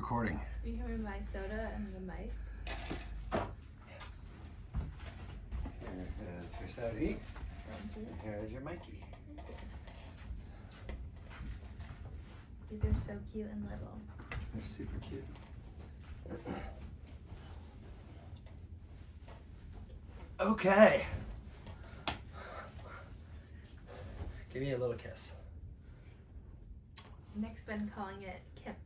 recording. You can move my soda and the mic. There's your soda. Here's your Mikey. These are so cute and little. They're super cute. Okay. Give me a little kiss. Nick's been calling it Kimps.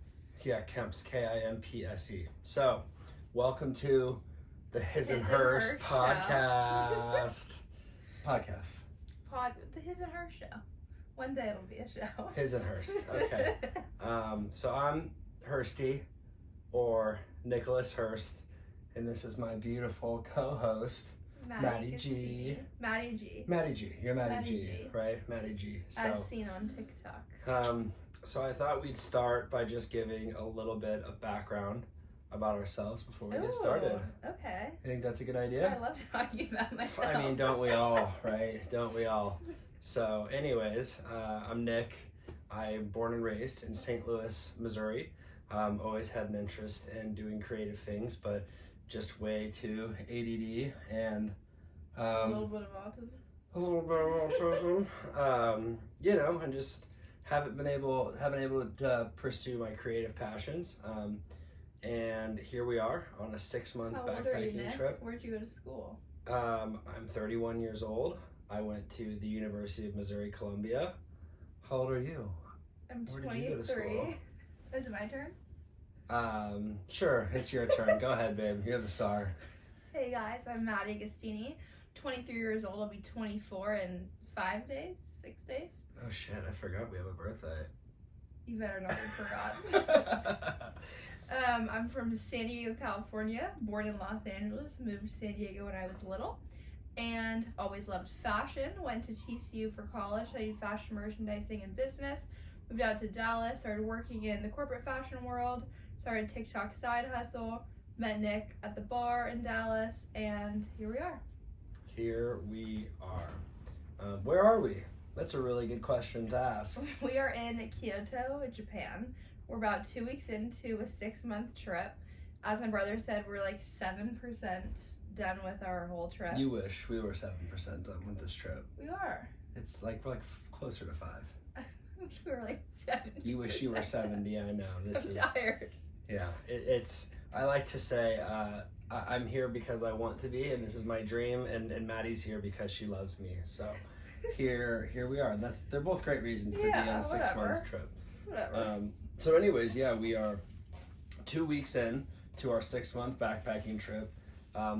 Yeah, Kemps, K-I-M-P-S-E. So, welcome to the His and Hers podcast. Podcast. The His and Hers show. One day it'll be a show. His and Hurst. Okay. So I'm Hursty, or Nicholas Hurst, and this is my beautiful co-host, Maddie G. Maddie G. Maddie G. You're Maddie G, G, right? Maddie G. So, as seen on TikTok. So I thought we'd start by just giving a little bit of background about ourselves before we get started. Okay. I think that's a good idea. I love talking about myself. I mean, don't we all, right? Don't we all? So anyways, I'm Nick. I'm born and raised in St. Louis, Missouri. Always had an interest in doing creative things, but just way too ADD and a little bit of autism. A little bit of autism. And just haven't been able to pursue my creative passions. And here we are on a 6-month backpacking trip. Where'd you go to school? I'm 31 years old. I went to the University of Missouri, Columbia. How old are you? I'm 23. Where did you go to school? Is it my turn? Sure, it's your turn. Go ahead, babe. You're the star. Hey guys, I'm Maddie Agostini. 23 years old. I'll be 24 in 5 days, 6 days. Oh shit, I forgot we have a birthday. You better not have forgot. I'm from San Diego, California, born in Los Angeles, moved to San Diego when I was little, and always loved fashion. Went to TCU for college, studied fashion merchandising and business, moved out to Dallas, started working in the corporate fashion world, started TikTok side hustle, met Nick at the bar in Dallas, and here we are. Here we are. Where are we? That's a really good question to ask. We are in Kyoto, Japan. We're about 2 weeks into a 6-month trip. As my brother said, we're like 7% done with our whole trip. You wish we were 7% done with this trip. We are. It's like we're like closer to 5. I wish we were like 70. You wish you were 70. I know. I'm tired. Yeah, it's. I like to say I'm here because I want to be, and this is my dream. And Maddie's here because she loves me. So here we are. And they're both great reasons to be on a 6-month trip. Whatever. So anyways, yeah, we are 2 weeks in to our 6-month backpacking trip.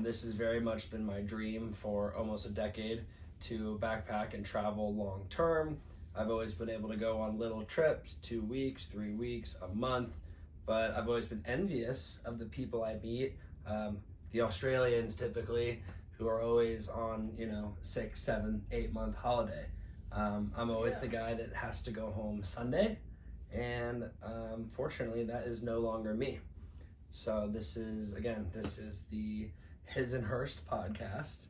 This has very much been my dream for almost a decade, to backpack and travel long term. I've always been able to go on little trips, 2 weeks, 3 weeks, a month, but I've always been envious of the people I meet, the Australians typically, who are always on, 6, 7, 8 month holiday. I'm always the guy that has to go home Sunday, and fortunately that is no longer me. So this is the His and Hurst podcast,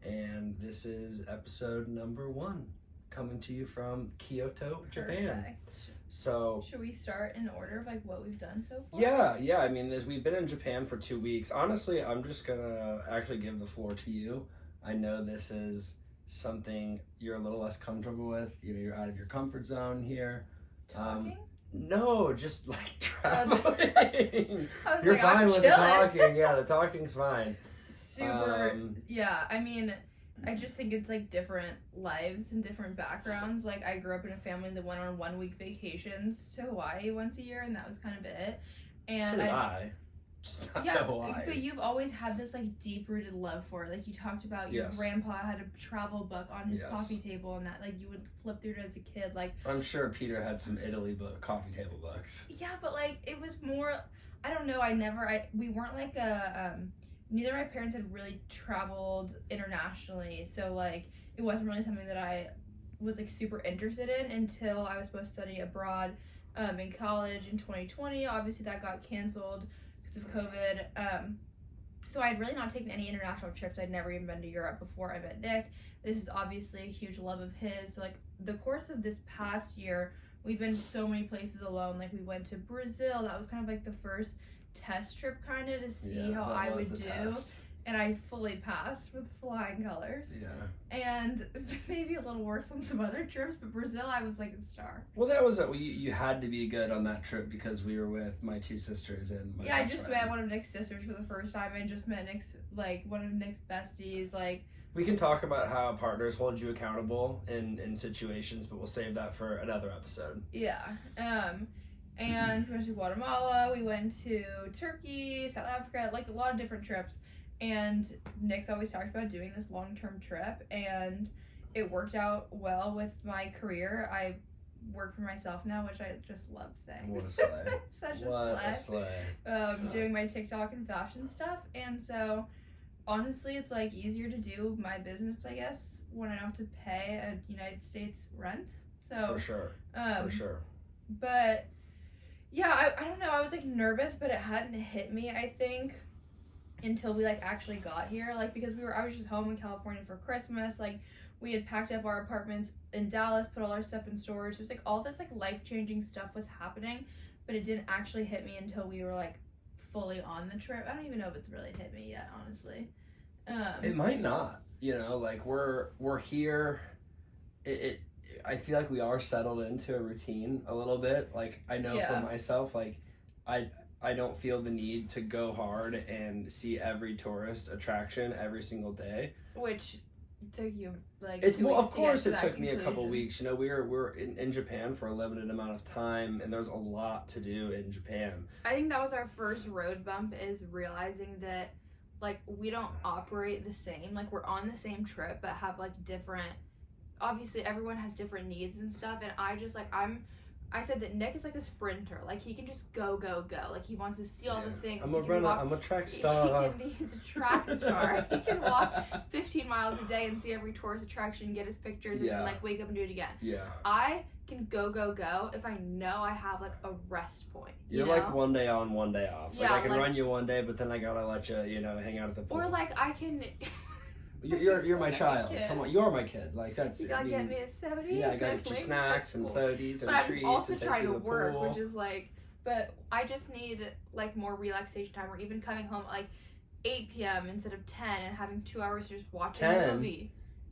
and this is episode number 1, coming to you from Kyoto, Japan. Perfect. So should we start in order of like what we've done so far? Yeah. I mean, we've been in Japan for 2 weeks. Honestly, I'm just gonna actually give the floor to you. I know this is something you're a little less comfortable with. You're out of your comfort zone here. Talking? No, just like traveling. You're like, fine with the talking. Yeah, the talking's fine. Super. Yeah, I mean, I just think it's like different lives and different backgrounds. Like, I grew up in a family that went on 1 week vacations to Hawaii once a year, and that was kind of it. And so did I. Just not to Hawaii. But you've always had this like deep-rooted love for it. Like, you talked about your grandpa had a travel book on his coffee table, and that like you would flip through it as a kid. Like, I'm sure Peter had some Italy coffee table books. Yeah, but like it was more. I don't know. We weren't like neither of my parents had really traveled internationally, so like it wasn't really something that I was like super interested in until I was supposed to study abroad in college in 2020. Obviously that got canceled because of COVID. So I had really not taken any international trips. I'd never even been to Europe before I met Nick. This is obviously a huge love of his. So like the course of this past year, we've been to so many places alone. Like we went to Brazil. That was kind of like the first test trip kind of to see how I would do. Test. And I fully passed with flying colors. Yeah. And maybe a little worse on some other trips, but Brazil, I was like a star. Well, that was you had to be good on that trip because we were with my two sisters and my I best just friend. met one of Nick's sisters for the first time. I just met one of Nick's besties. Like, we can talk about how partners hold you accountable in situations, but we'll save that for another episode. Yeah. And we went to Guatemala. We went to Turkey, South Africa, like a lot of different trips. And Nick's always talked about doing this long-term trip, and it worked out well with my career. I work for myself now, which I just love saying. What a slay. Such a slay. Doing my TikTok and fashion stuff. And so, honestly, it's like easier to do my business, I guess, when I don't have to pay a United States rent. So For sure. For sure. But, yeah, I don't know. I was, like, nervous, but it hadn't hit me, I think, until we like actually got here, like because I was just home in California for Christmas. Like we had packed up our apartments in Dallas, put all our stuff in storage. It was like all this like life-changing stuff was happening, but it didn't actually hit me until we were like fully on the trip. I don't even know if it's really hit me yet, honestly. It might not, like we're here. I feel like we are settled into a routine a little bit. Like I know for myself, like I don't feel the need to go hard and see every tourist attraction every single day. Which took you like of course it took me a couple weeks. We were in Japan for a limited amount of time, and there's a lot to do in Japan. I think that was our first road bump, is realizing that like we don't operate the same. Like we're on the same trip but have like different, obviously everyone has different needs and stuff, and I said that Nick is like a sprinter. Like, he can just go. Like, he wants to see all the things. I'm a track star. He's a track star. He can walk 15 miles a day and see every tourist attraction, get his pictures, and then, like, wake up and do it again. Yeah. I can go if I know I have, like, a rest point. You're like one day on, one day off. Like, Yeah, I can run you one day, but then I gotta let you, hang out at the pool. Or, like, I can... You're my child. Come on, you're my kid. Like that's. You gotta get me a soda. Yeah, I gotta get you snacks and sodas and treats. I'm also and take trying you to to the work, pool. which is like, but I just need like more relaxation time, or even coming home at like 8 p.m. instead of 10 and having 2 hours to just watch a movie.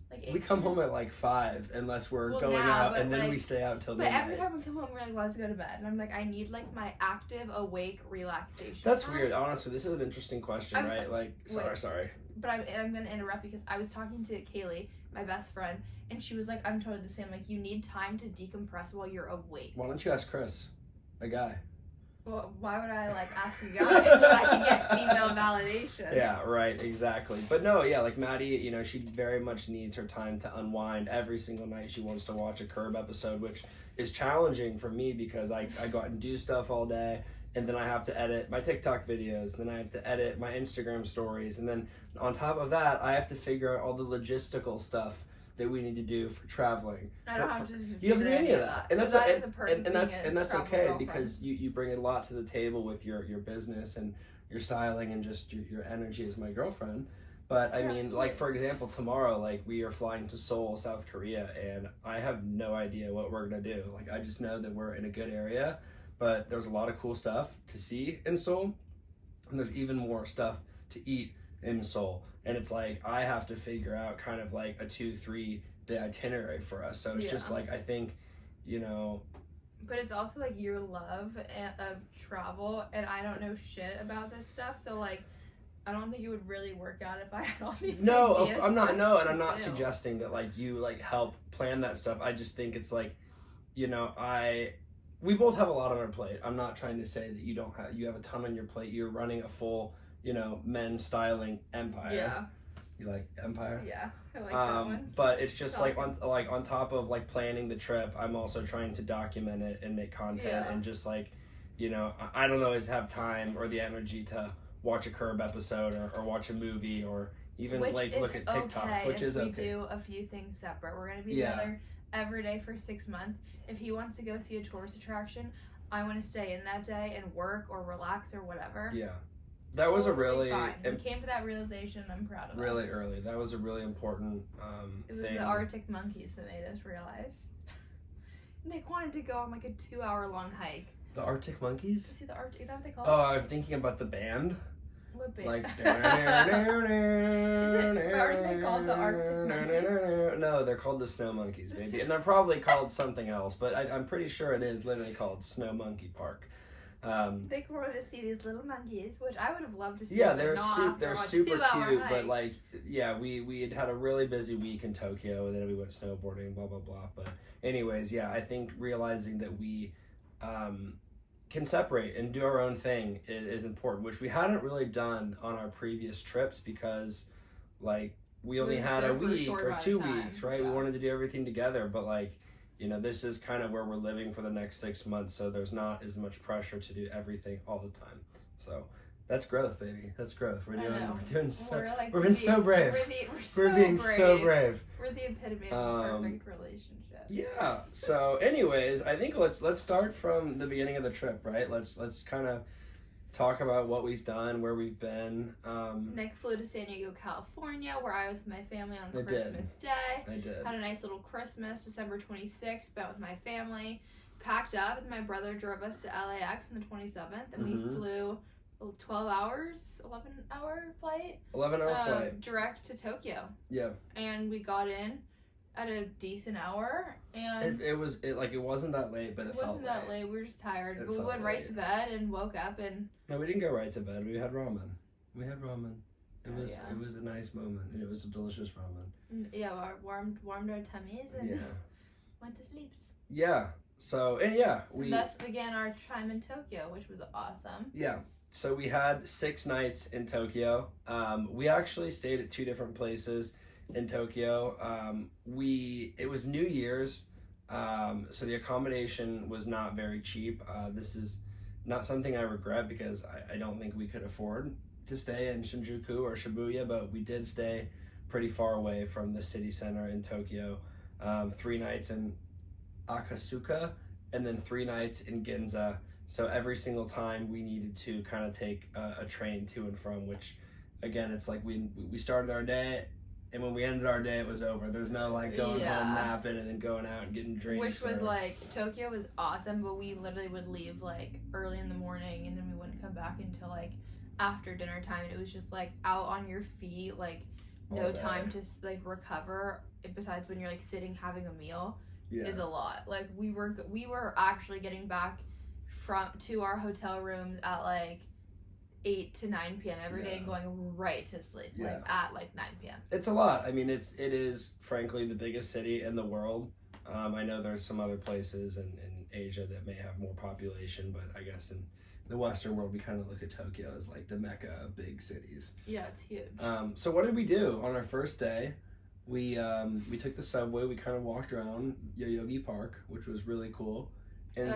Like we come home at like 5 unless we're going out, and then like, we stay out till midnight. But every time we come home, we're like, let's go to bed, and I'm like, I need like my active, awake relaxation. That's time. weird. Honestly, this is an interesting question, right? Like, sorry. But I'm going to interrupt because I was talking to Kaylee, my best friend, and she was like, I'm totally the same. Like, you need time to decompress while you're awake. Why don't you ask Chris, a guy? Well, why would I, like, ask a guy so I can get female validation? Yeah, right, exactly. But no, yeah, like Maddie, she very much needs her time to unwind. Every single night she wants to watch a Curb episode, which is challenging for me because I go out and do stuff all day. And then I have to edit my TikTok videos. Then I have to edit my Instagram stories. And then on top of that, I have to figure out all the logistical stuff that we need to do for traveling. I don't have to do you don't have to do any of that. And that's okay girlfriend. because you bring a lot to the table with your business and your styling and just your energy as my girlfriend. But I mean, like for example, tomorrow, like we are flying to Seoul, South Korea, and I have no idea what we're gonna do. Like I just know that we're in a good area. But there's a lot of cool stuff to see in Seoul, and there's even more stuff to eat in Seoul. And it's like, I have to figure out kind of like a 2-3 day itinerary for us. So it's just like, I think, But it's also like your love of travel, and I don't know shit about this stuff. So like, I don't think it would really work out if I had all these ideas. I'm not suggesting that like you like help plan that stuff. I just think it's like, we both have a lot on our plate. I'm not trying to say that you have a ton on your plate. You're running a full, men's styling empire. Yeah. You like empire? Yeah, I like that one. But it's just like on top of like planning the trip, I'm also trying to document it and make content and just like, I don't always have time or the energy to watch a Curb episode or watch a movie or even look at TikTok, which is okay. We do a few things separate. We're gonna be together every day for 6 months. If he wants to go see a tourist attraction, I want to stay in that day and work or relax or whatever. Yeah. That was a really... We came to that realization, I'm proud of us. Really early. That was a really important It was thing. the Arctic monkeys that made us realize. Nick wanted to go on like a 2-hour long hike. The Arctic Monkeys? See the Arctic? Is that what they call Oh, it? I'm thinking about the band. What band? Like, Aren't they called the Arctic Monkeys? No, they're called the Snow Monkeys, maybe. And they're probably called something else, but I'm pretty sure it is literally called Snow Monkey Park. They wanted to see these little monkeys, which I would have loved to see. Yeah, they're super cute, but like, yeah, we had a really busy week in Tokyo, and then we went snowboarding, blah blah blah. But anyways, yeah, I think realizing that we can separate and do our own thing is important, which we hadn't really done on our previous trips because, like, we only had a week or 2 weeks, right? Yeah. We wanted to do everything together, but like, you know, this is kind of where we're living for the next 6 months, so there's not as much pressure to do everything all the time. So that's growth, baby. That's growth. We're being so brave. We're being so brave. We're the epitome of a perfect relationship. Yeah. So, anyways, I think let's start from the beginning of the trip, right? Let's kind of talk about what we've done, where we've been. Nick flew to San Diego, California, where I was with my family on Christmas Day. I did. Had a nice little Christmas, December 26th, spent with my family. Packed up, and my brother drove us to LAX on the 27th, and we flew 12 hours, 11-hour flight. 11-hour flight. Direct to Tokyo. Yeah. And we got in at a decent hour, and it wasn't that late, but it felt wasn't that late. We were just tired, but we went right to bed and woke up and. No, we didn't go right to bed. We had ramen. It was a nice moment, and it was a delicious ramen. Yeah, warmed our tummies and went to sleep. Yeah. So we thus began our time in Tokyo, which was awesome. Yeah. So we had 6 nights in Tokyo. We actually stayed at 2 different places in Tokyo. It was New Year's, so the accommodation was not very cheap. This is not something I regret because I don't think we could afford to stay in Shinjuku or Shibuya, but we did stay pretty far away from the city center in Tokyo. 3 nights in Akasuka and then 3 nights in Ginza. So every single time we needed to kind of take a train to and from, which again, it's like we started our day, and when we ended our day, it was over. There's no like going home, napping, and then going out and getting drinks. Which was like, Tokyo was awesome, but we literally would leave like early in the morning, and then we wouldn't come back until like after dinner time. And it was just like out on your feet, like no time to like recover. Besides when you're like sitting having a meal, is a lot. Like we were actually getting back to our hotel rooms at like 8 to 9 p.m. every day and going right to sleep like at like 9 p.m. It's a lot. I mean, it is frankly the biggest city in the world. I know there's some other places in Asia that may have more population, but I guess in the Western world we kind of look at Tokyo as like the mecca of big cities. Yeah, it's huge. So what did we do on our first day? We took the subway. We kind of walked around Yoyogi Park, which was really cool, and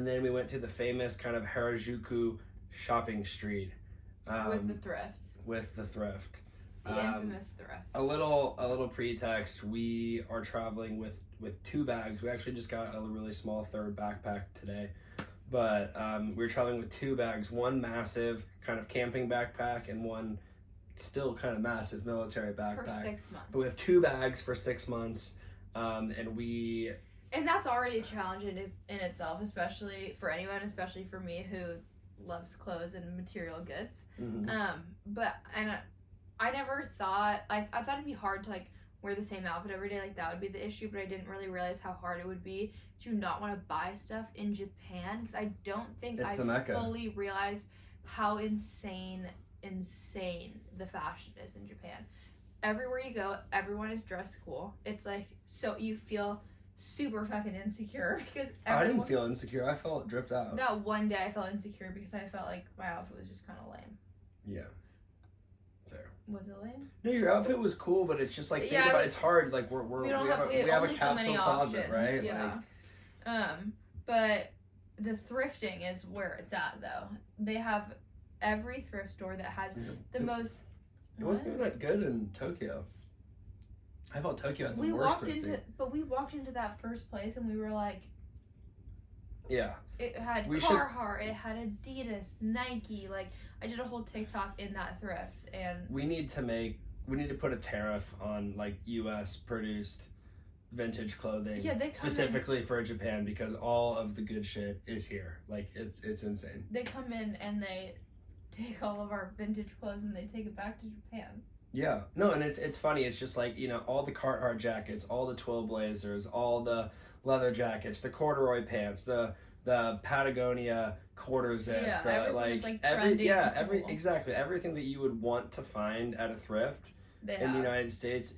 then we went to the famous kind of Harajuku shopping street with the thrift. The infamous thrift. A little pretext. We are traveling with 2 bags. We actually just got a really small 3rd backpack today, but we were traveling with 2 bags. One massive kind of camping backpack and one still kind of massive military backpack. For 6 months. But we have 2 bags for 6 months, and that's already a challenge in itself, especially for anyone, especially for me who loves clothes and material goods. But I never thought, I thought it'd be hard to like wear the same outfit every day, like that would be the issue, but I didn't really realize how hard it would be to not want to buy stuff in Japan, because I don't think I fully realized how insane the fashion is in Japan. Everywhere you go, everyone is dressed cool. It's like, so you feel super fucking insecure because I didn't feel insecure. I felt dripped out. No, one day I felt insecure because I felt like my outfit was just kind of lame. Yeah. Fair. Was it lame? No, your outfit was cool, but it's just like, think about it, it's hard. Like we have a capsule closet, right? Yeah. But the thrifting is where it's at, though. They have every thrift store that has the most. It wasn't even that good in Tokyo. I felt Tokyo had the worst thrifting. But we walked into that first place and we were like, yeah. It had Carhartt, it had Adidas, Nike. Like, I did a whole TikTok in that thrift, and we need to put a tariff on like U.S. produced vintage clothing, Yeah, they come specifically for Japan, because all of the good shit is here. Like, it's insane. They come in and they take all of our vintage clothes and they take it back to Japan. Yeah, no, and it's funny. It's just like, you know, all the Carhartt jackets, all the twill blazers, all the leather jackets, the corduroy pants, the Patagonia quarter zips, Yeah, cool. Exactly everything that you would want to find at a thrift in the United States.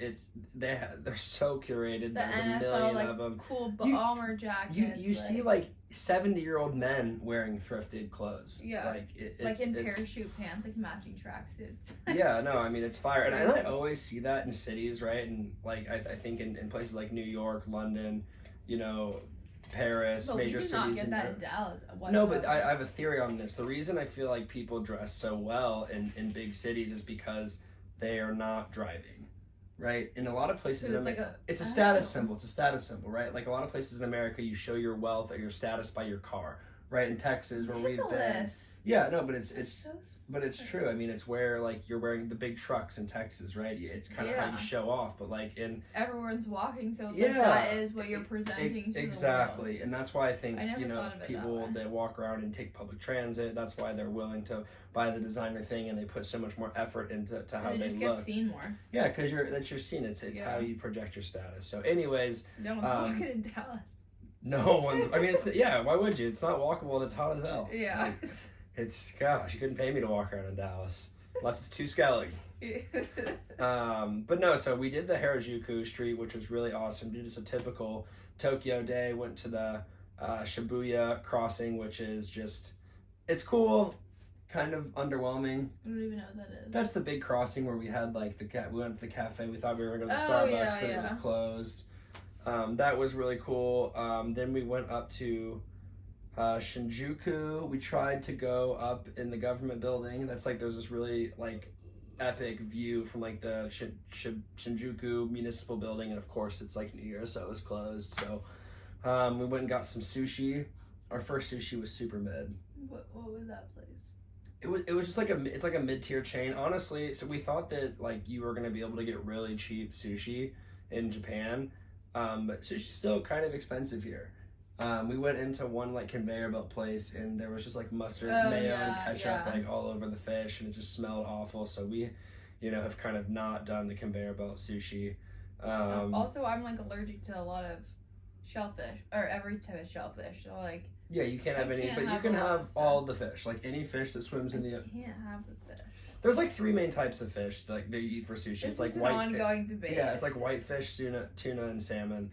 They're so curated. The There's NFL, a million like, of them. cool bomber jackets. You see like 70-year-old men wearing thrifted clothes. Yeah, like it's parachute pants, like matching tracksuits. Yeah, no, I mean, it's fire, and I always see that in cities, right? And like I think in places like New York, London, you know, Paris, major cities. We do not get that in Dallas. No, but I have a theory on this. The reason I feel like people dress so well in big cities is because they are not driving, right? In a lot of places in America, it's a status symbol. It's a status symbol, right? Like a lot of places in America, you show your wealth or your status by your car, right? In Texas, where we've been. Yeah, no, but it's true. I mean, it's where like you're wearing the big trucks in Texas, right? It's kind of how you show off. But like everyone's walking, so it's like that is what you're presenting to exactly. the world. And that's why I think people that walk around and take public transit. That's why they're willing to buy the designer thing, and they put so much more effort into how they just look. Get seen more. Yeah, because that's your scene. It's how you project your status. So, anyways, no one's walking in Dallas. No one's. I mean, why would you? It's not walkable and it's hot as hell. Yeah. Gosh, you couldn't pay me to walk around in Dallas. Unless it's too skelly. But no, so we did the Harajuku street, which was really awesome. Did just a typical Tokyo day. Went to the Shibuya crossing, which is just, it's cool, kind of underwhelming. I don't even know what that is. That's the big crossing where we had like we went to the cafe. We thought we were going to go to Starbucks, but it was closed. That was really cool. Then we went up to Shinjuku. We tried to go up in the government building. That's like, there's this really like epic view from like the Shinjuku municipal building, and of course it's like New Year's, so it was closed. So we went and got some sushi. Our first sushi was super mid. What was that place? It was just like it's like a mid-tier chain, honestly. So we thought that like you were gonna be able to get really cheap sushi in Japan, but sushi's still kind of expensive here. We went into one like conveyor belt place, and there was just like mustard, mayo, and ketchup like all over the fish, and it just smelled awful. So we, have kind of not done the conveyor belt sushi. Also, I'm like allergic to a lot of shellfish, or every type of shellfish. So like. Yeah, you can't have any, but you can have all the fish, like any fish that swims in the. You can't have the fish. There's like 3 main types of fish that they eat for sushi. It's like white. Ongoing debate. Yeah, it's like whitefish, tuna, and salmon.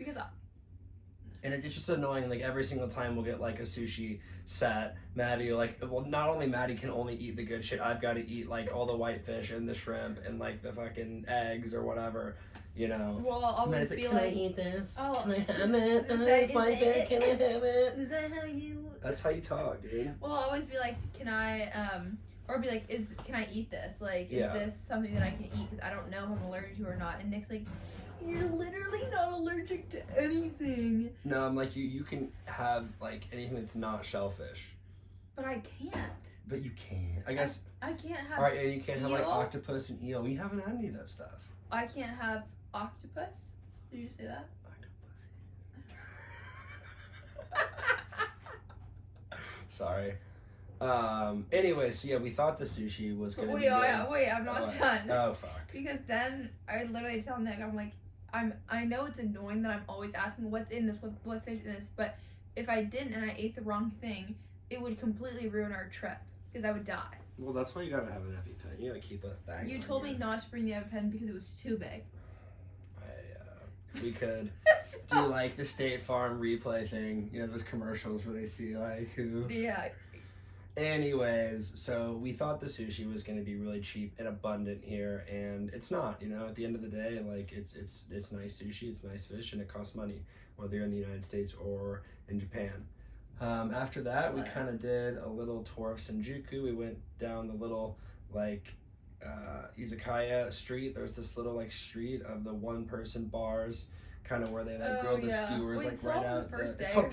And it's just annoying. Like every single time we'll get like a sushi set, Maddie not only Maddie can only eat the good shit. I've got to eat like all the whitefish and the shrimp and like the fucking eggs or whatever. Well, I'll always be can like, I eat this? Oh, can I have it? It's my fish. Can I have it? Is that how you? That's how you talk, dude. Well, I'll always be like, can I, or be like, can I eat this? Like, is this something that I can eat? Because I don't know if I'm allergic to it or not. And Nick's like, you're literally not allergic to anything. No, I'm like, you can have like anything that's not shellfish. But I can't. But you can. I guess. I can't have. All right, and you can't have like octopus and eel. We haven't had any of that stuff. I can't have octopus. Did you say that? Sorry. Anyway, so yeah, we thought the sushi was gonna be wait, I'm not done. Oh fuck. Because then I literally tell Nick, I'm like, I know it's annoying that I'm always asking what's in this, what fish in this, but if I didn't and I ate the wrong thing, it would completely ruin our trip because I would die. Well, that's why you gotta have an EpiPen. You gotta keep that thing. You told me not to bring the EpiPen because it was too big. If we could do like the State Farm replay thing, those commercials where they see like who. Yeah. Anyways, so we thought the sushi was going to be really cheap and abundant here, and it's not. At the end of the day, like it's nice sushi, it's nice fish, and it costs money, whether you're in the United States or in Japan. After that, we kind of did a little tour of Shinjuku. We went down the little like izakaya street. There's this little like street of the one-person bars, kind of where they like grill the skewers right out.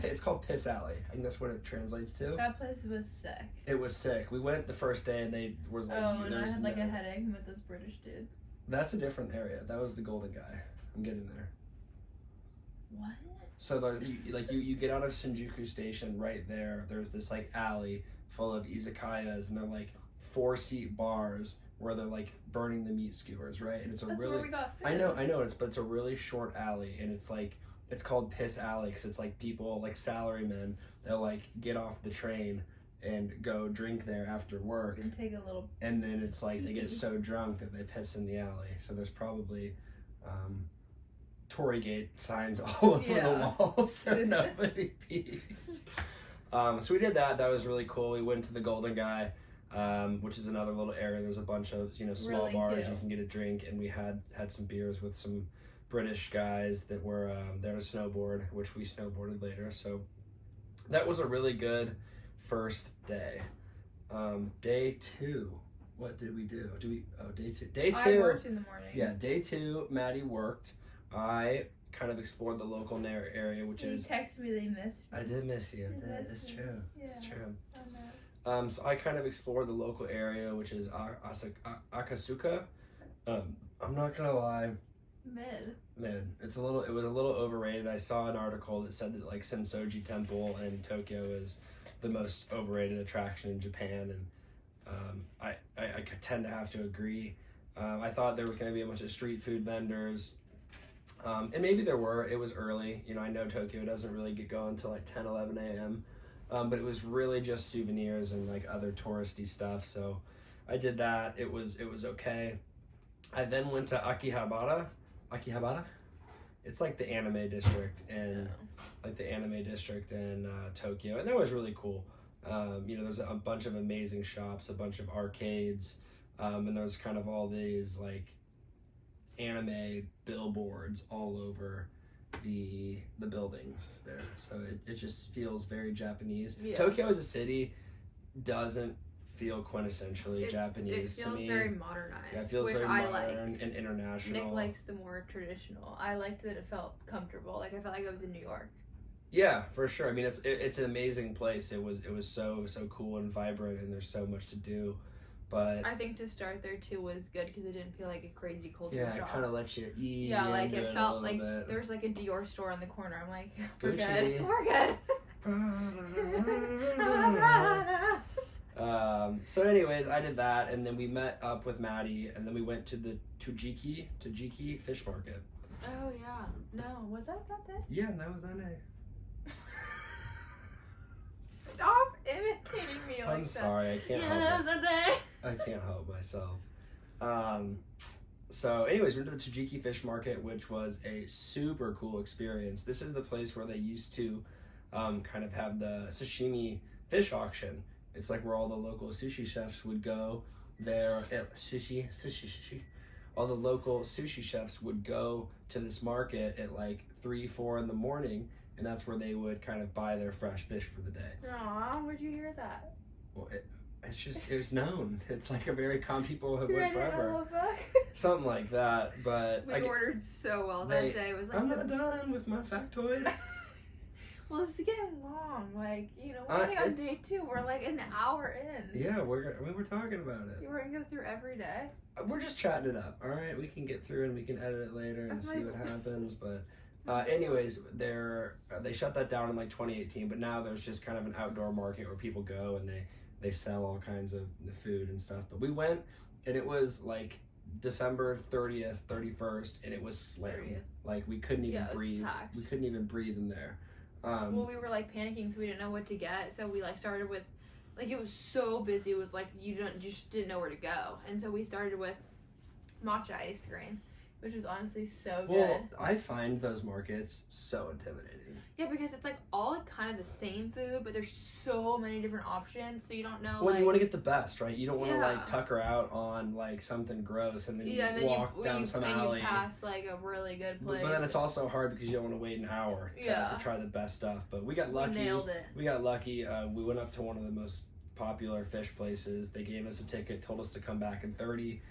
It's called Piss Alley. I think that's what it translates to. That place was sick. It was sick. We went the first day and they was like. Oh, and I had like a headache with those British dudes. That's a different area. That was the Golden Guy. I'm getting there. What? So you get out of Shinjuku Station right there. There's this like alley full of izakayas, and they're like 4-seat bars where they're like burning the meat skewers, right? And it's That's where we got food. I know but it's a really short alley, and it's like it's called Piss Alley because it's like people like salarymen. They'll like get off the train and go drink there after work and take a little. And then it's like they get so drunk that they piss in the alley. So there's probably Tory Gate signs all over the walls so nobody pees. So we did that. That was really cool. We went to the Golden Guy, which is another little area. There's a bunch of small really bars cute. you can get a drink, and we had some beers with some British guys that were there to snowboard, which we snowboarded later. So that was a really good first day. Day 2. What did we do? Day 2. Day 2. I worked in the morning. Yeah, day 2, Maddie worked. I kind of explored the local area, which is. You texted me they missed me. I did miss you. It's me. true. Yeah. It's true. I know. So I kind of explored the local area, which is Akasuka. I'm not gonna lie. Mid. It was a little overrated. I saw an article that said that like Sensoji Temple in Tokyo is the most overrated attraction in Japan, and I tend to have to agree. I thought there was going to be a bunch of street food vendors, and maybe there were. It was early. I know Tokyo doesn't really get going until like 10, 11 a.m., but it was really just souvenirs and like other touristy stuff. So I did that. It was okay. I then went to Akihabara. It's like the anime district in Tokyo, and that was really cool. There's a bunch of amazing shops, a bunch of arcades, and there's kind of all these like anime billboards all over the buildings there. So it just feels very Japanese. Yeah. Tokyo as a city doesn't feel quintessentially Japanese to me. It feels very modernized. Yeah, it feels very modern and international. Nick likes the more traditional. I liked that it felt comfortable. Like I felt like I was in New York. Yeah, for sure. I mean, it's an amazing place. It was so cool and vibrant, and there's so much to do. But I think to start there too was good because it didn't feel like a crazy culture shock. Yeah, it kind of lets you ease. Yeah, like it felt like bit. There was like a Dior store on the corner. I'm like, we're Gucci. good. We're good. So anyways, I did that, and then we met up with Maddie, and then we went to the Tajiki fish market. Oh yeah, no, was that day? Yeah, that was that day. Stop imitating me like that. I'm sorry, I can't help it. That was that day. I can't help myself. So anyways, we went to the Tajiki fish market, which was a super cool experience. This is the place where they used to kind of have the sashimi fish auction. It's like where all the local sushi chefs would go there. Sushi. All the local sushi chefs would go to this market at like 3, 4 in the morning, and that's where they would kind of buy their fresh fish for the day. Aw, where'd you hear that? Well, it was known. It's like a very common people have went forever. Book? Something like that, but we ordered so well that day. It was like I'm not done with my factoid. Well, it's getting long. Like, we're only on day 2. We're like an hour in. Yeah, we're talking about it. We're gonna go through every day. We're just chatting it up. All right, we can get through and we can edit it later and see what happens. But anyways, they shut that down in like 2018. But now there's just kind of an outdoor market where people go and they sell all kinds of the food and stuff. But we went, and it was like December 30th, 31st, and it was slammed. 30th. Like we couldn't even breathe. Packed. We couldn't even breathe in there. Well, we were like panicking, so we didn't know what to get. So we like started with, like it was so busy. It was like you just didn't know where to go, and so we started with matcha ice cream, which was honestly so good. Well, I find those markets so intimidating. Yeah, because it's like all like kind of the same food, but there's so many different options, so you don't know. Well, you want to get the best, right? You don't want to like tucker out on like something gross and then you walk down some alley. And you pass like a really good place. But then it's also hard because you don't want to wait an hour to try the best stuff. But we got lucky. We nailed it. We got lucky. We went up to one of the most popular fish places. They gave us a ticket, told us to come back in 30.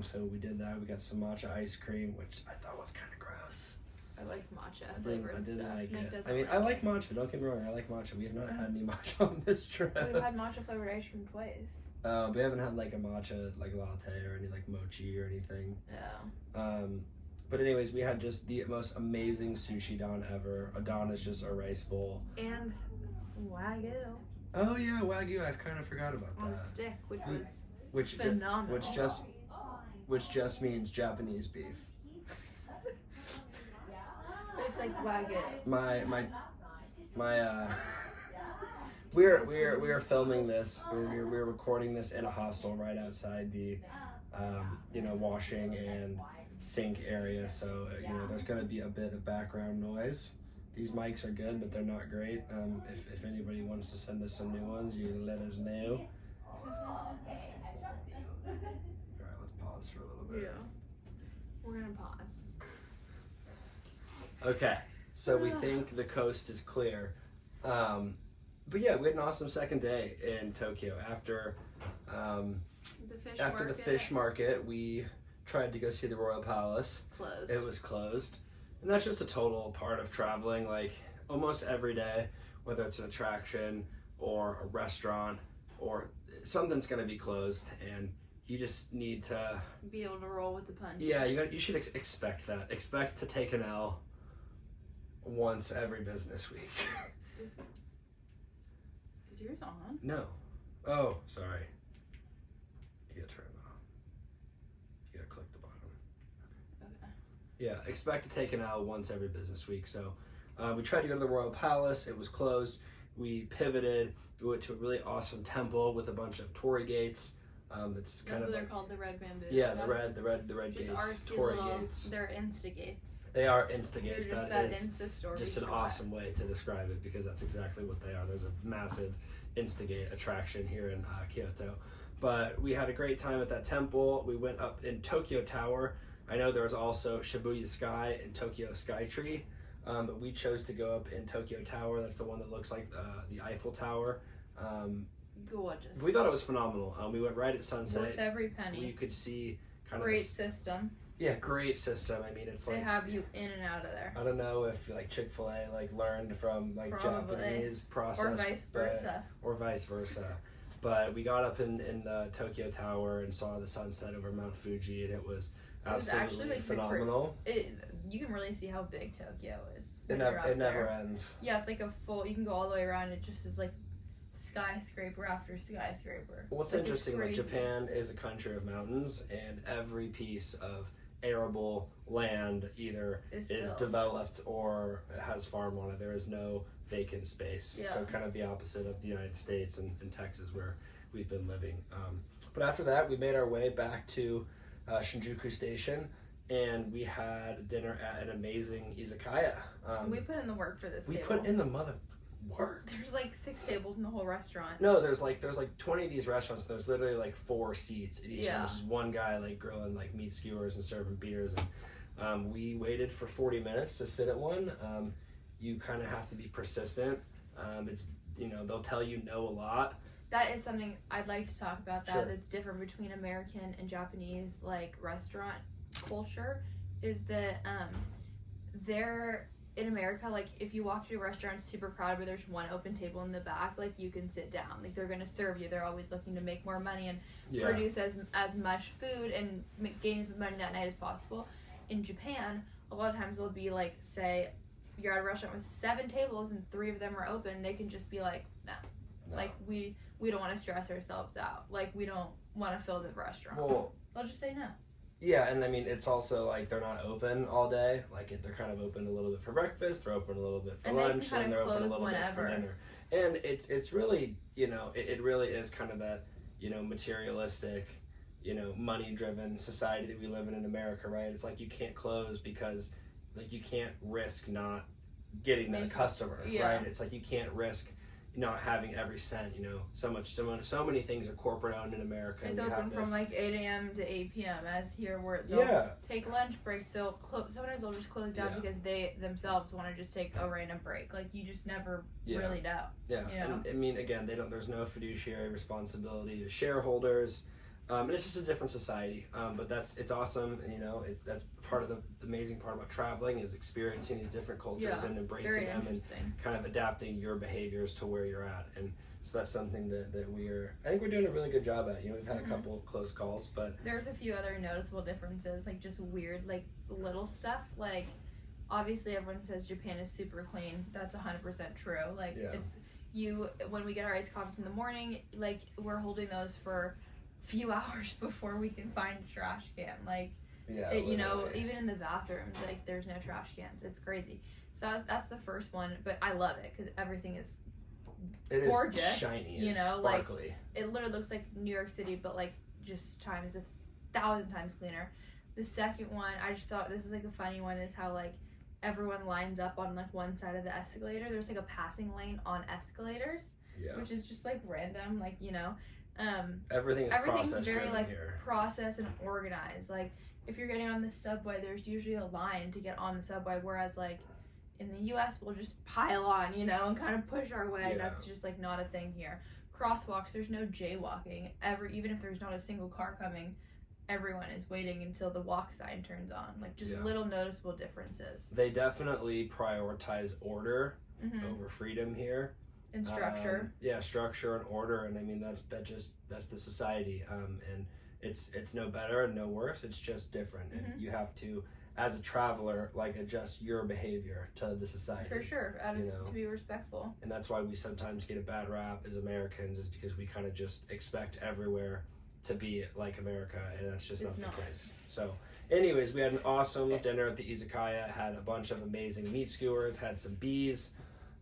So we did that. We got some matcha ice cream, which I thought was kind of gross. I like matcha I flavored didn't stuff. like Nick it. I mean, I like matcha. Don't get me wrong. I like matcha. We have not had any matcha on this trip. We've had matcha flavored ice cream twice. We haven't had like a matcha like latte or any like mochi or anything. Yeah. But anyways, we had just the most amazing sushi don ever. A don is just a rice bowl. And Wagyu Oh yeah, Wagyu. I kind of forgot about on that. a stick, which was Which phenomenal. which just means Japanese beef. But it's like Wagyu. My we're filming this. We're recording this in a hostel right outside the washing and sink area. So there's gonna be a bit of background noise. These mics are good, but they're not great. If anybody wants to send us some new ones, you let us know. All right, let's pause for a little bit. Yeah. We're gonna pause. Okay, so we think the coast is clear. But yeah, we had an awesome second day in Tokyo. After the fish market, we tried to go see the Royal Palace. Closed. It was closed. And that's just a total part of traveling. Like almost every day, whether it's an attraction or a restaurant or something's going to be closed, and you just need to be able to roll with the punches. Yeah, you should expect that. Expect to take an L once every business week. Is yours on? No. Oh, sorry. You gotta turn it off. You gotta click the bottom. Okay. Yeah, expect to take an L once every business week. So we tried to go to the Royal Palace. It was closed. We pivoted. We went to a really awesome temple with a bunch of torii gates. It's kind of they're like, called the red bamboo. yeah, the red just gates, artsy torii little, gates. They're instigates. They are instigates. They're just That that is Insta story. just an awesome way to describe it, because that's exactly what they are. There's a massive instigate attraction here in Kyoto. But we had a great time at that temple. We went up in Tokyo Tower. I know there was also Shibuya Sky and Tokyo Skytree, but we chose to go up in Tokyo Tower. That's the one that looks like the Eiffel Tower. Gorgeous. We thought it was phenomenal. We went right at sunset. Worth every penny. You could see kind of great system. Yeah, great system. I mean, it's they like have you in and out of there. I don't know if like Chick-fil-A learned from Probably. Japanese process, or vice versa. But we got up in the Tokyo Tower and saw the sunset over Mount Fuji, and it was absolutely actually, phenomenal. You can really see how big Tokyo is. It never ends. Yeah, it's like a full. You can go all the way around. It just is like skyscraper after skyscraper. What's interesting, like Japan is a country of mountains, and every piece of arable land either is developed or has farm on it. There is no vacant space. Yeah. So kind of the opposite of the United States and Texas, where we've been living. But after that, we made our way back to Shinjuku Station, and we had dinner at an amazing izakaya. We put in the work for this. We put in the mother work. There's like 6 tables in the whole restaurant. No, there's like 20 of these restaurants. There's literally like 4 seats at each. There's just one guy like grilling like meat skewers and serving beers, and we waited for 40 minutes to sit at one. You kind of have to be persistent. It's they'll tell you no a lot. That is something I'd like to talk about. Sure. That's different between American and Japanese like restaurant culture. Is that they're in America, like if you walk to a restaurant super crowded where there's one open table in the back, like you can sit down. Like they're gonna serve you. They're always looking to make more money and produce as much food and gain as much money that night as possible. In Japan, a lot of times it'll be like, say you're at a restaurant with 7 tables and 3 of them are open. They can just be like, no. Like we don't want to stress ourselves out. Like we don't want to fill the restaurant. Well, they'll just say no. Yeah, and I mean, it's also like they're not open all day. Like they're kind of open a little bit for breakfast, they're open a little bit for lunch, and they're open a little bit for dinner. And it's really, it really is kind of that, materialistic, money-driven society that we live in America, right? It's like you can't close because, like, you can't risk not getting that customer, right? It's like you can't risk not having every cent, so many things are corporate owned in America. It's open from like 8 a.m. to 8 p.m. as here where they'll take lunch breaks. They'll close. Sometimes they'll just close down because they themselves want to just take a random break. Like you just never really know. Yeah, and I mean, again, there's no fiduciary responsibility to shareholders. And it's just a different society, but it's awesome. And, you know, that's part of the amazing part about traveling is experiencing these different cultures and embracing them and kind of adapting your behaviors to where you're at. And so that's something that I think we're doing a really good job at. You know, we've had a couple of close calls, but there's a few other noticeable differences, like just weird, like little stuff. Like obviously everyone says Japan is super clean. That's 100% true. Like when we get our iced coffees in the morning, like we're holding those for few hours before we can find a trash can. Like, you know, even in the bathrooms, like there's no trash cans. It's crazy. So that's the first one, but I love it because everything is gorgeous, shiny, you know, sparkly. Like it literally looks like New York City, but like just times 1,000 times cleaner. The second one, I just thought this is like a funny one, is how like everyone lines up on like one side of the escalator. There's like a passing lane on escalators, which is just like random, like, you know. Everything's very like here. Processed and organized. Like if you're getting on the subway, there's usually a line to get on the subway, whereas like in the US we'll just pile on, you know, and kind of push our way. That's just like not a thing here. Crosswalks, there's no jaywalking. Even if there's not a single car coming, everyone is waiting until the walk sign turns on. Like just little noticeable differences. They definitely prioritize order over freedom here. And structure. Structure and order, and I mean that's the society, and it's no better and no worse. It's just different, and you have to, as a traveler, like adjust your behavior to the society. For sure, to be respectful. And that's why we sometimes get a bad rap as Americans, is because we kind of just expect everywhere to be like America, and that's just not the case. So, anyways, we had an awesome dinner at the izakaya. Had a bunch of amazing meat skewers. Had some bees.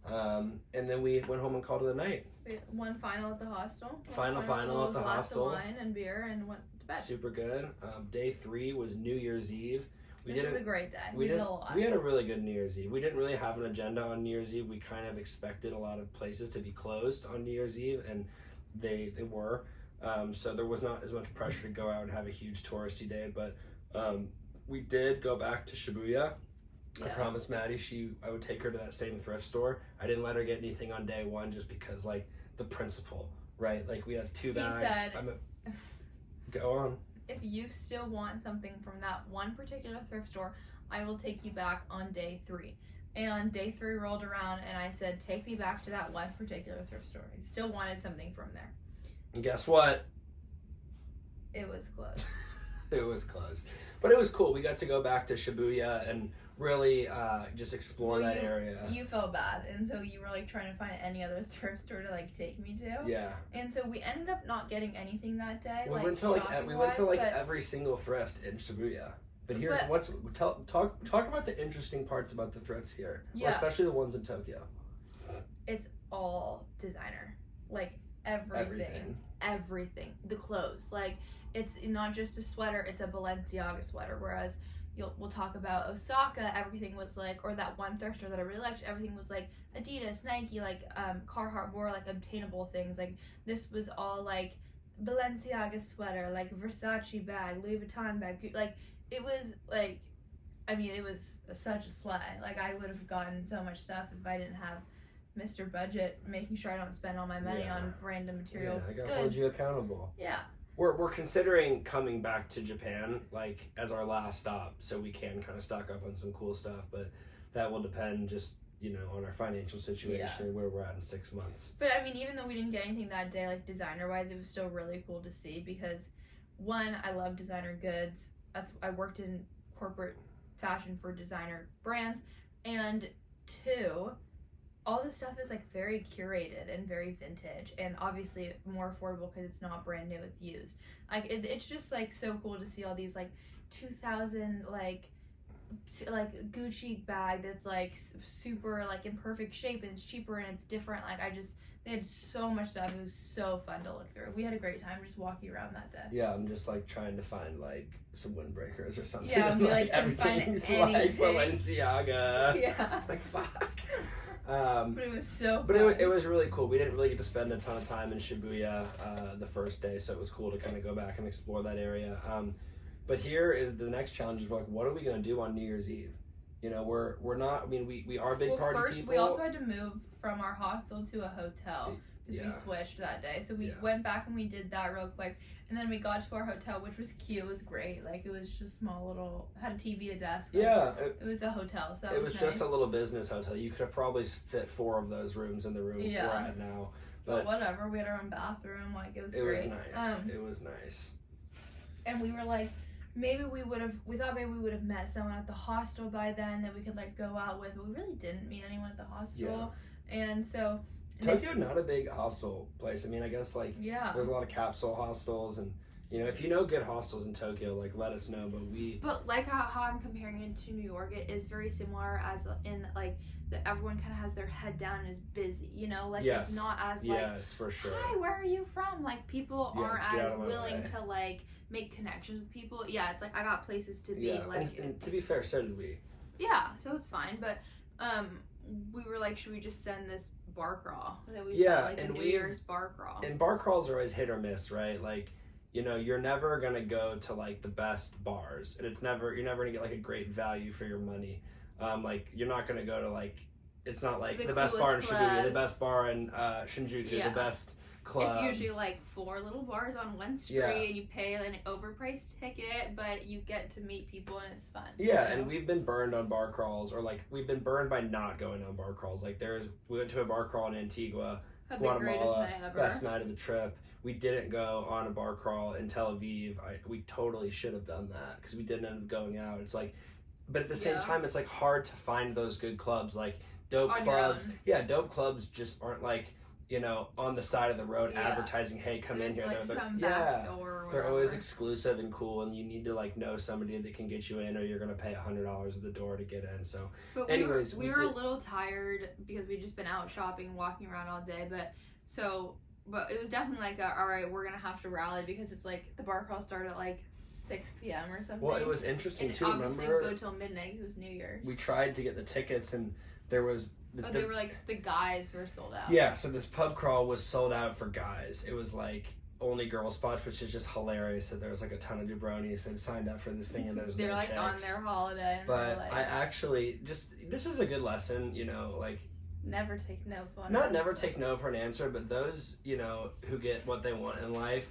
And then we went home and called it a night. One final at the hostel. Final at the hostel. Lots of wine and beer, and went to bed. Super good. Day 3 was New Year's Eve. This was a great day. We did a lot. We had a really good New Year's Eve. We didn't really have an agenda on New Year's Eve. We kind of expected a lot of places to be closed on New Year's Eve, and they were. So there was not as much pressure to go out and have a huge touristy day, but we did go back to Shibuya. I promised Maddie I would take her to that same thrift store. I didn't let her get anything on day 1 just because, like, the principle, right? Like, we have 2 bags. He said, go on. If you still want something from that one particular thrift store, I will take you back on day 3. And day 3 rolled around, and I said, take me back to that one particular thrift store. I still wanted something from there. And guess what? It was closed. It was closed. But it was cool. We got to go back to Shibuya and really just explore that area. You felt bad, and so you were like trying to find any other thrift store to like take me to. Yeah. And so we ended up not getting anything that day. We went to every single thrift in Shibuya. But talk about the interesting parts about the thrifts here, or especially the ones in Tokyo. It's all designer, like everything. The clothes, like it's not just a sweater; it's a Balenciaga sweater. Whereas we'll talk about Osaka, everything was like, or that one thrift store that I really liked, everything was like Adidas, Nike, like Carhartt, more like obtainable things. Like this was all like Balenciaga sweater, like Versace bag, Louis Vuitton bag. Like it was like, I mean, it was such a sleigh. Like I would have gotten so much stuff if I didn't have Mr. Budget making sure I don't spend all my money on random material goods. I gotta hold you accountable. Yeah. We're considering coming back to Japan, like, as our last stop, so we can kind of stock up on some cool stuff, but that will depend just, on our financial situation, where we're at in 6 months. But, I mean, even though we didn't get anything that day, like, designer-wise, it was still really cool to see, because, one, I love designer goods. I worked in corporate fashion for designer brands, and 2, all this stuff is like very curated and very vintage, and obviously more affordable because it's not brand new, it's used. Like it's just like so cool to see all these like 2000 like Gucci bag that's like super like in perfect shape, and it's cheaper and it's different. Like they had so much stuff. It was so fun to look through. We had a great time just walking around that day. Yeah, I'm just like trying to find like some windbreakers or something. Yeah, we like everything's like Balenciaga. Yeah. Like fuck. But it was so fun. It was really cool. We didn't really get to spend a ton of time in Shibuya the first day, so it was cool to kind of go back and explore that area. But here is the next challenge: is like, what are we gonna do on New Year's Eve? We're not. I mean, we are big party first, people. We also had to move from our hostel to a hotel because we switched that day. So we Yeah. went back and we did that real quick, and then we got to our hotel, which was cute. It was great. Like, it was just small little, had a TV, a desk. Like, Yeah. it was a hotel, so that It was nice. just a little business hotel. You could have probably fit 4 of those rooms in the room we're at now. But whatever, we had our own bathroom. Like, it was great. It was nice. It was nice. And we were like, we thought maybe we would have met someone at the hostel by then that we could like go out with, but we really didn't meet anyone at the hostel. Yeah. And so Tokyo, not a big hostel place. I mean, I guess like there's a lot of capsule hostels, and you know, if you know good hostels in Tokyo, like let us know. But like how I'm comparing it to New York, it is very similar as in like that everyone kind of has their head down and is busy, you know, like it's not as like for sure. Hi, where are you from? Like people aren't as willing way. to like make connections with people. Yeah, it's like I got places to be. Like, and to be fair, so did we. Yeah, so it's fine. But we were like, should we just send this bar crawl that we like and a New Year's bar crawl? And bar crawls are always hit or miss, right? Like, you know, you're never gonna go to like the best bars, and you're never gonna get like a great value for your money. Like you're not gonna go to like, it's not like the best bar in Shibuya, the best bar in Shinjuku, the best club. It's usually like 4 little bars on one street, and you pay an overpriced ticket, but you get to meet people and it's fun. Yeah, and we've been burned on bar crawls, or like we've been burned by not going on bar crawls. Like we went to a bar crawl in Antigua, Guatemala, best night of the trip. We didn't go on a bar crawl in Tel Aviv. We totally should have done that because we didn't end up going out. It's like, but at the same time, it's like hard to find those good clubs, like dope clubs. Yeah, dope clubs just aren't like, you know, on the side of the road advertising, hey, come in here. Like they're always exclusive and cool, and you need to like know somebody that can get you in, or you're gonna pay $100 at the door to get in. So, but anyways, we were a little tired because we'd just been out shopping, walking around all day. But it was definitely like, all right, we're gonna have to rally because it's like the bar crawl started at like 6 p.m. or something. Well, it was interesting too. Obviously, remember, go till midnight. It was New Year's. We tried to get the tickets, and there was. They were like the guys were sold out. Yeah, so this pub crawl was sold out for guys. It was like only girl spots, which is just hilarious. So there was like a ton of jabronis that signed up for this thing, and there's they're no like chicks. On their holiday. And but like, I actually this is a good lesson, you know, like never take no for an not answer. Never take no for an answer, but those, you know, who get what they want in life,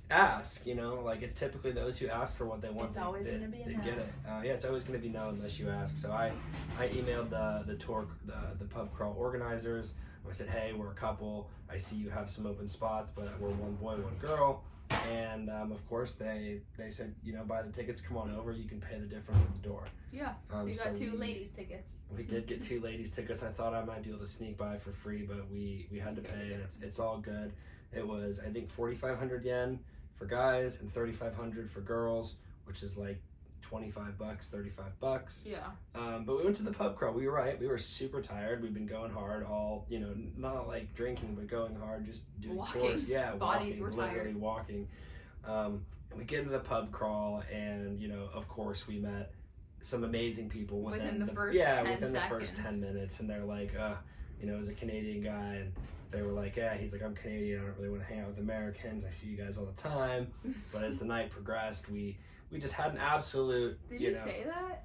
ask, you know, like it's typically those who ask for what they want. It's always going to be a no. Get it. It's always going to be no unless you ask. So I emailed the tour, the pub crawl organizers. I said, hey, we're a couple. I see you have some open spots, but we're one boy, one girl. And of course they said, you know, buy the tickets, come on over. You can pay the difference at the door. Yeah. So you got 2 ladies tickets. We did get 2 ladies tickets. I thought I might be able to sneak by for free, but we had to pay, and it's all good. It was, I think, 4,500 yen for guys and 3,500 for girls, which is like $25, $35. Yeah. But we went to the pub crawl. We were right. We were super tired. We've been going hard all, you know, not like drinking, but going hard, just doing chores. Yeah, bodies walking, were literally tired. Walking. And we get into the pub crawl, and you know, of course, we met some amazing people within the first 10 minutes, and they're like, you know, as a Canadian guy, and they were like, yeah, he's like, I'm Canadian, I don't really want to hang out with Americans, I see you guys all the time. But as the night progressed, we just had an absolute, Did you say that?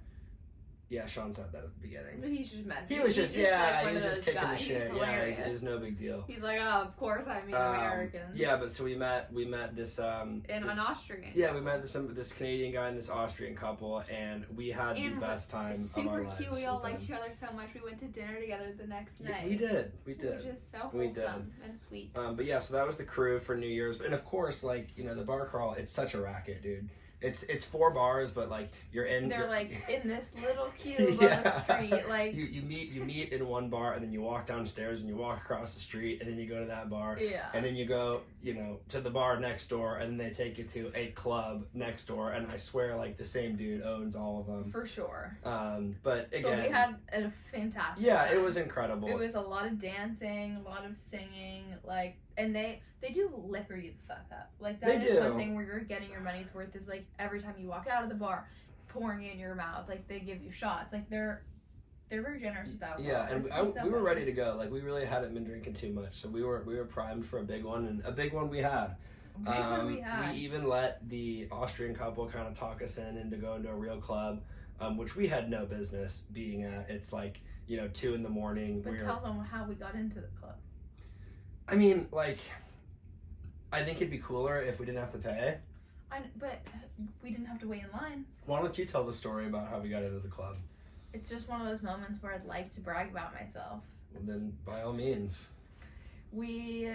Yeah, Sean said that at the beginning. But he's just messing. He was just he was just kicking guys. the shit. Yeah, it was no big deal. He's like, oh, of course I mean Americans. Yeah, but so we met this an Austrian. Yeah, we met this Canadian guy and this Austrian couple, and we had the best time of our lives. Super cute. We all liked each other so much. We went to dinner together the next night. We did. Which is so wholesome and sweet. But yeah, so that was the crew for New Year's, and of course, like, you know, the bar crawl, it's such a racket, dude. It's 4 bars, but like you're in. They're like in this little cube on the street, like you meet in one bar, and then you walk downstairs, and you walk across the street, and then you go to that bar, and then you go, you know, to the bar next door, and then they take you to a club next door, and I swear, like the same dude owns all of them for sure. But again, we had a fantastic. Yeah, time. It was incredible. It was a lot of dancing, a lot of singing, like, and they do liquor you the fuck up. Like that is one thing where you're getting your money's worth is like every time you walk out of the bar, pouring it in your mouth. Like they give you shots. Like they're very generous with that. Yeah, and we were ready to go. Like we really hadn't been drinking too much, so we were primed for a big one, and a big one we had. We even let the Austrian couple kind of talk us into going to a real club, which we had no business being at. It's like, you know, 2 a.m. But tell them how we got into the club. I mean, like, I think it'd be cooler if we didn't have to pay. But we didn't have to wait in line. Why don't you tell the story about how we got into the club? It's just one of those moments where I'd like to brag about myself. Well, then, by all means. We,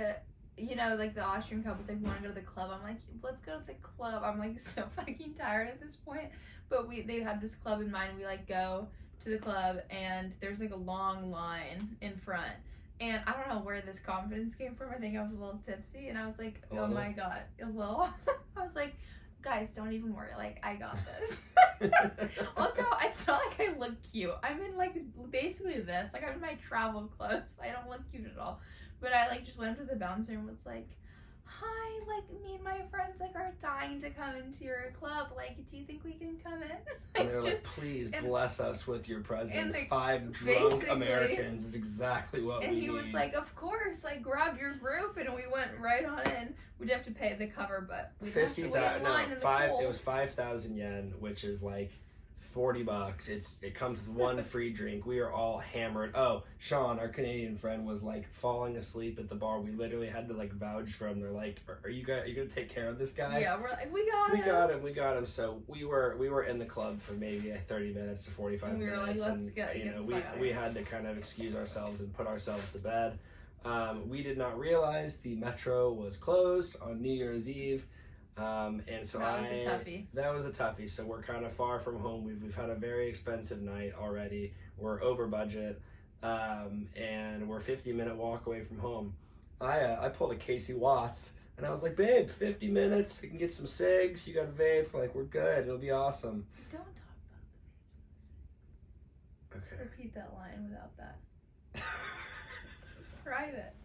like the Austrian couple was like, want to go to the club? I'm like, let's go to the club. I'm like so fucking tired at this point. But they had this club in mind. We like go to the club and there's like a long line in front. And I don't know where this confidence came from. I think I was a little tipsy, and I was like, "Oh my god, a little." I was like, "Guys, don't even worry. Like, I got this." Also, it's not like I look cute. I'm in like basically this. Like, I'm in my travel clothes. I don't look cute at all. But I like just went up to the bouncer and was like, "Hi, like me and my friends like are dying to come into your club. Like, do you think we can come in?" And they're like, "Please bless us with your presence. Like, 5 drunk Americans is exactly what we need." And he was like, "Of course, like grab your group," and we went right on in. We'd have to pay the cover, but we have to wait in line in the pool. It was 5,000 yen, which is like $40. It comes with one free drink. We are all hammered. Oh, Sean, our Canadian friend, was like falling asleep at the bar. We literally had to like vouch for him. They're like, "Are you gonna take care of this guy?" Yeah, we're like, we got him. So we were in the club for maybe 30 minutes to 45 minutes. We were like, let's get we had to kind of excuse ourselves and put ourselves to bed. We did not realize the metro was closed on New Year's Eve. And so that was a toughie. That was a toughie. So we're kind of far from home. We've had a very expensive night already. We're over budget, and we're 50-minute walk away from home. I pulled a Casey Watts, and I was like, "Babe, 50 minutes. You can get some cigs. You got a vape. Like, we're good. It'll be awesome." Don't talk about the vapes. Okay. Repeat that line without that. Private.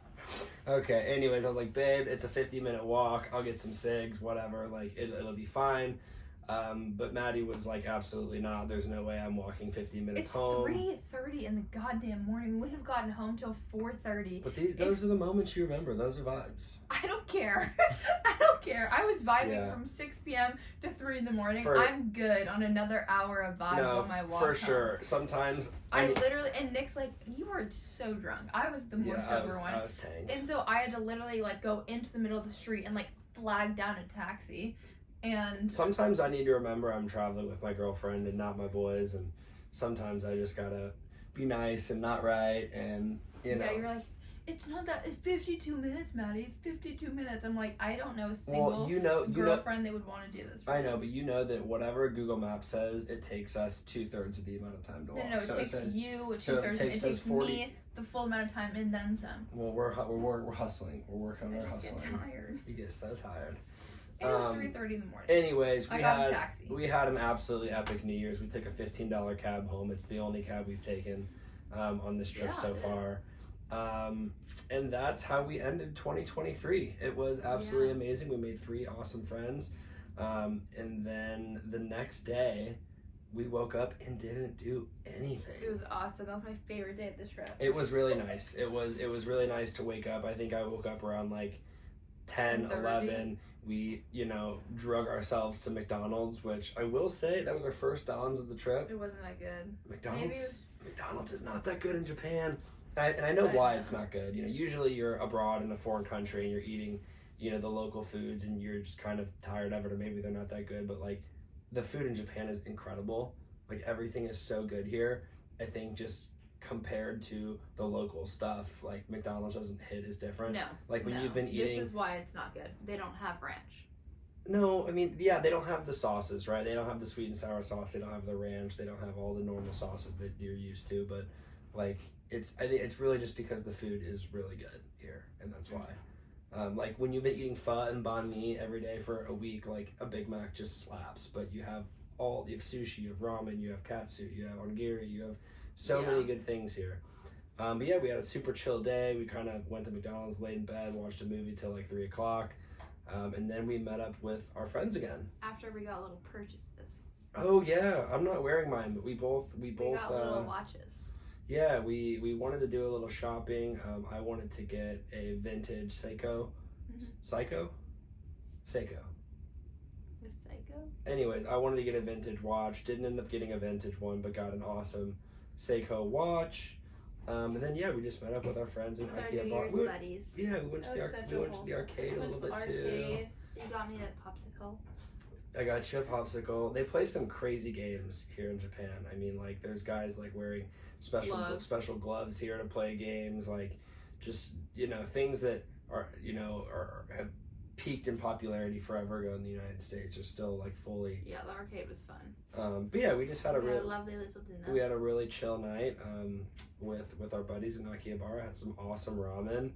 Okay, anyways, I was like, "Babe, it's a 50-minute walk. I'll get some cigs, whatever. Like, it'll be fine." But Maddie was like, "Absolutely not. There's no way I'm walking 50 minutes home." It's 3:30 in the goddamn morning. We wouldn't have gotten home till 4:30. But those are the moments you remember. Those are vibes. I don't care. I don't care. I was vibing from 6 p.m. to 3 in the morning. I'm good on another hour of vibes on my walk for home. Sure. Sometimes I literally, and Nick's like, "You are so drunk." I was the more sober one. I was tanked. And so I had to literally like go into the middle of the street and like flag down a taxi. And sometimes I need to remember I'm traveling with my girlfriend and not my boys, and sometimes I just gotta be nice and not right, and you know. Yeah, you're like, "It's not that. It's 52 minutes, Maddie. It's 52 minutes." I'm like, I don't know a single girlfriend that would want to do this. I know, but you know that whatever Google Maps says, it takes us 2/3 of the amount of time to walk. No, it takes you 2/3. It takes me the full amount of time and then some. Well, we're hustling. We're working on our hustling. I get tired. You get so tired. It was 3:30 in the morning. Anyways, I got a taxi. We had an absolutely epic New Year's. We took a $15 cab home. It's the only cab we've taken on this trip so far. And that's how we ended 2023. It was absolutely amazing. We made 3 awesome friends. And then the next day, we woke up and didn't do anything. It was awesome. That was my favorite day of this trip. It was really nice. It was really nice to wake up. I think I woke up around like 10, 11. We, drug ourselves to McDonald's, which I will say that was our first Don's of the trip. It wasn't that good. McDonald's is not that good in Japan. And I know why it's not good. Usually you're abroad in a foreign country and you're eating, the local foods and you're just kind of tired of it, or maybe they're not that good. But like the food in Japan is incredible. Like everything is so good here. I think just compared to the local stuff, like McDonald's doesn't hit as different. No. Like when you've been eating. This is why it's not good. They don't have ranch. No, I mean, yeah, they don't have the sauces, right? They don't have the sweet and sour sauce. They don't have the ranch. They don't have all the normal sauces that you're used to. But like, I think it's really just because the food is really good here, and that's why. Like when you've been eating pho and banh mi every day for a week, like a Big Mac just slaps. But you have sushi, you have ramen, you have katsu, you have onigiri, you have so many good things here. But yeah, we had a super chill day. We kind of went to McDonald's, laid in bed, watched a movie till like 3 o'clock. And then we met up with our friends again. After we got little purchases. Oh yeah, I'm not wearing mine, but we both got little watches. Yeah, we wanted to do a little shopping. I wanted to get a vintage Seiko. Seiko? Seiko. Anyways, I wanted to get a vintage watch. Didn't end up getting a vintage one, but got an awesome Seiko watch. And then we just met up with our friends in With our IKEA New bar. Year's buddies. Yeah, we went to the arcade a little bit too. You got me that popsicle. I got you a popsicle. They play some crazy games here in Japan. I mean, like there's guys like wearing special gloves here to play games, like just things that are have peaked in popularity forever ago in the United States are still like fully. Yeah, the arcade was fun. But yeah, we just had a really lovely little dinner. We had a really chill night with our buddies in IKEA bar. Had some awesome ramen,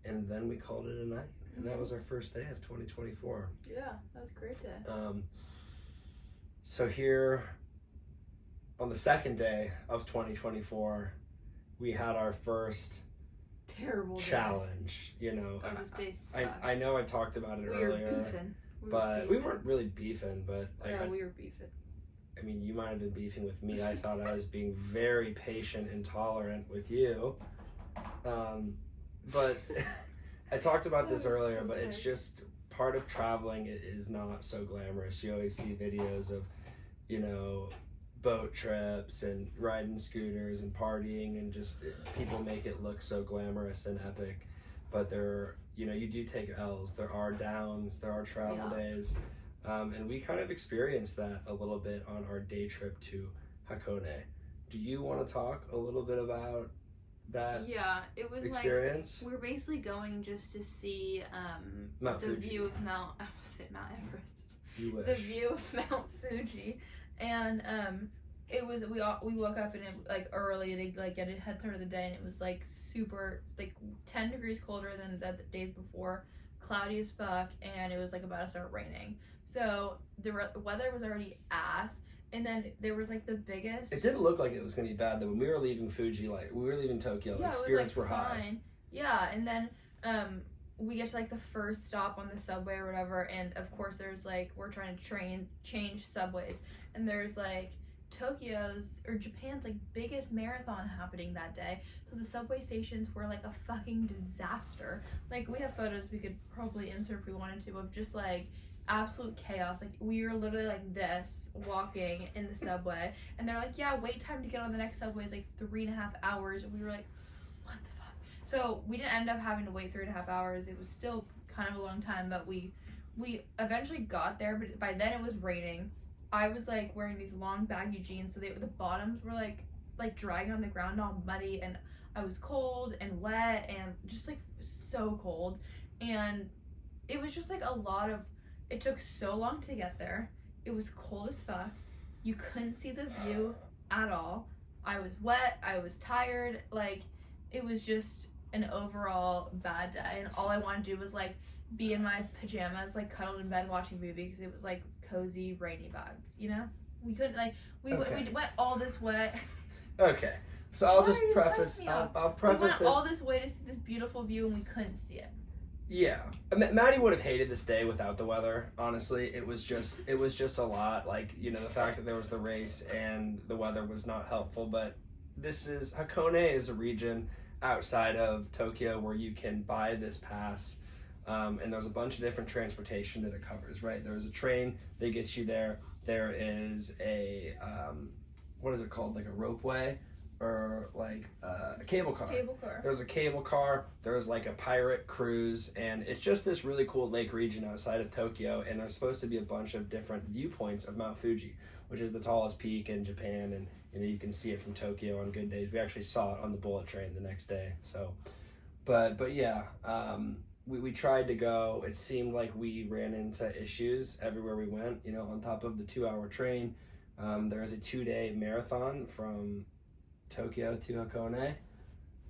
and then we called it a night. And that was our first day of 2024. Yeah, that was a great day. So here, on the second day of 2024, we had our first terrible challenge. This day sucked. I know I talked about it earlier, but we weren't really beefing. But we were beefing. I mean, you might have been beefing with me. I thought I was being very patient and tolerant with you, but. I talked about this earlier, but it's just part of traveling. It is not so glamorous. You always see videos of, boat trips and riding scooters and partying, and just people make it look so glamorous and epic. But you do take L's. There are downs. There are travel days, and we kind of experienced that a little bit on our day trip to Hakone. Do you want to talk a little bit about that it was experience? Like we're basically going just to see Mount the Fuji. view of I almost said Mount Everest. You wish. The view of Mount Fuji, and it was we woke up and it like early to like get a head start of the day, and it was like super 10 degrees colder than the days before, cloudy as fuck, and it was like about to start raining. So the weather was already ass. And then there was like the biggest. It didn't look like it was going to be bad though. When we were leaving Fuji, we were leaving Tokyo, spirits were high. Yeah, and then we get to like the first stop on the subway or whatever, and of course there's like we're trying to change subways, and there's like Japan's like biggest marathon happening that day. So the subway stations were like a fucking disaster. Like we have photos we could probably insert if we wanted to of just like absolute chaos. Like we were literally like this walking in the subway, and they're like, yeah, wait time to get on the next subway is like 3.5 hours, and we were like, what the fuck? So we didn't end up having to wait 3.5 hours. It was still kind of a long time, but we eventually got there, but by then it was raining. I was like wearing these long baggy jeans, so the bottoms were like dragging on the ground all muddy, and I was cold and wet and just like so cold, and it was just like a lot of. It took so long to get there. It was cold as fuck. You couldn't see the view at all. I was wet. I was tired. Like, it was just an overall bad day. And all I wanted to do was, like, be in my pajamas, like, cuddled in bed watching movies because it was, like, cozy, rainy vibes, We couldn't, like, we went all this way. Okay. So I'll just preface. I'll preface we went this. all this way to see this beautiful view and we couldn't see it. Yeah, Maddie would have hated this day without the weather. Honestly, it was just a lot. Like the fact that there was the race and the weather was not helpful. But Hakone is a region outside of Tokyo where you can buy this pass, and there's a bunch of different transportation that it covers. Right, there's a train that gets you there. There is a what is it called? Like a ropeway. Or like a cable car. There's a cable car. There's like a pirate cruise, and it's just this really cool lake region outside of Tokyo. And there's supposed to be a bunch of different viewpoints of Mount Fuji, which is the tallest peak in Japan, and you can see it from Tokyo on good days. We actually saw it on the bullet train the next day. So, but yeah, we tried to go. It seemed like we ran into issues everywhere we went. On top of the 2-hour train, there was a 2-day marathon from Tokyo to Hakone,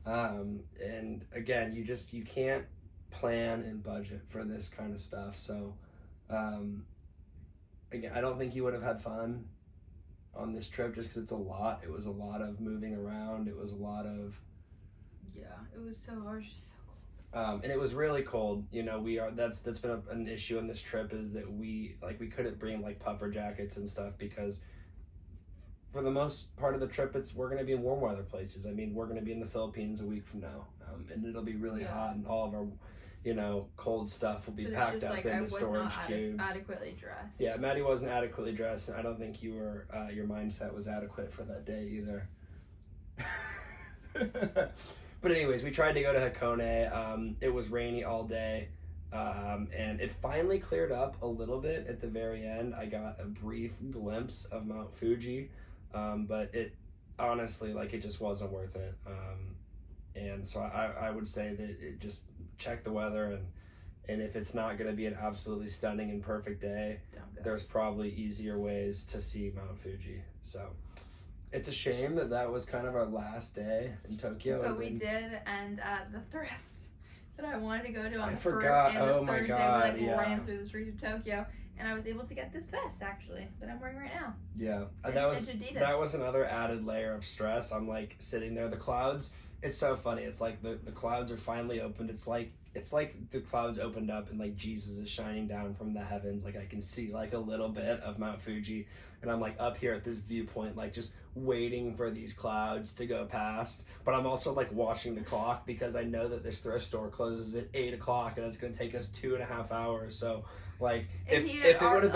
and again you can't plan and budget for this kind of stuff. So again, I don't think you would have had fun on this trip just because it's a lot. It was a lot of moving around. It was a lot of it was so hard, just so cold. And it was really cold. That's been an issue on this trip is that we couldn't bring like puffer jackets and stuff because for the most part of the trip, we're going to be in warm weather places. I mean, we're going to be in the Philippines a week from now, and it'll be really hot, and all of our, cold stuff will be packed up into storage cubes. Adequately dressed. Yeah, Maddie wasn't adequately dressed, and I don't think you were. Your mindset was adequate for that day either. But anyways, we tried to go to Hakone. It was rainy all day. And it finally cleared up a little bit at the very end. I got a brief glimpse of Mount Fuji, but it honestly, like, it just wasn't worth it. And so I would say that it just check the weather, and if it's not going to be an absolutely stunning and perfect day, Don't go. there's probably easier ways to see Mount Fuji. So it's a shame that was kind of our last day in Tokyo. But and we then- did end at the thrift that I wanted to go to on I the forgot. first and the Oh my third God, day. We yeah. ran through the streets of Tokyo, and I was able to get this vest actually that I'm wearing right now. Yeah, Vintage Adidas. that was another added layer of stress. I'm like sitting there, the clouds. It's so funny. It's like the clouds are finally opened. It's like the clouds opened up and like Jesus is shining down from the heavens. Like I can see like a little bit of Mount Fuji, and I'm like up here at this viewpoint, like just waiting for these clouds to go past. But I'm also like watching the clock because I know that this thrift store closes at 8 o'clock and it's gonna take us 2.5 hours. So like if it would have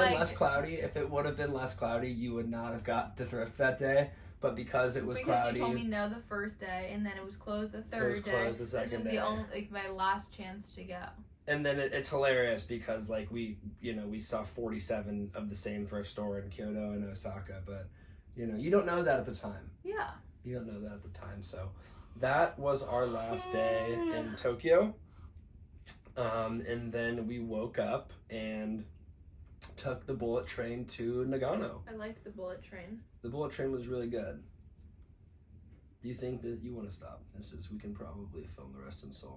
been less cloudy, you would not have got the thrift that day. But because it was cloudy, you told me no the first day, and then it was closed the third it was day. closed the second This was day. the only my last chance to go. And then it's hilarious because like we saw 47 of the same thrift store in Kyoto and Osaka, but you don't know that at the time. Yeah. You don't know that at the time. So that was our last day in Tokyo. And then we woke up and took the bullet train to Nagano. I liked the bullet train. The bullet train was really good. Do you think that you want to stop? We can probably film the rest in Seoul.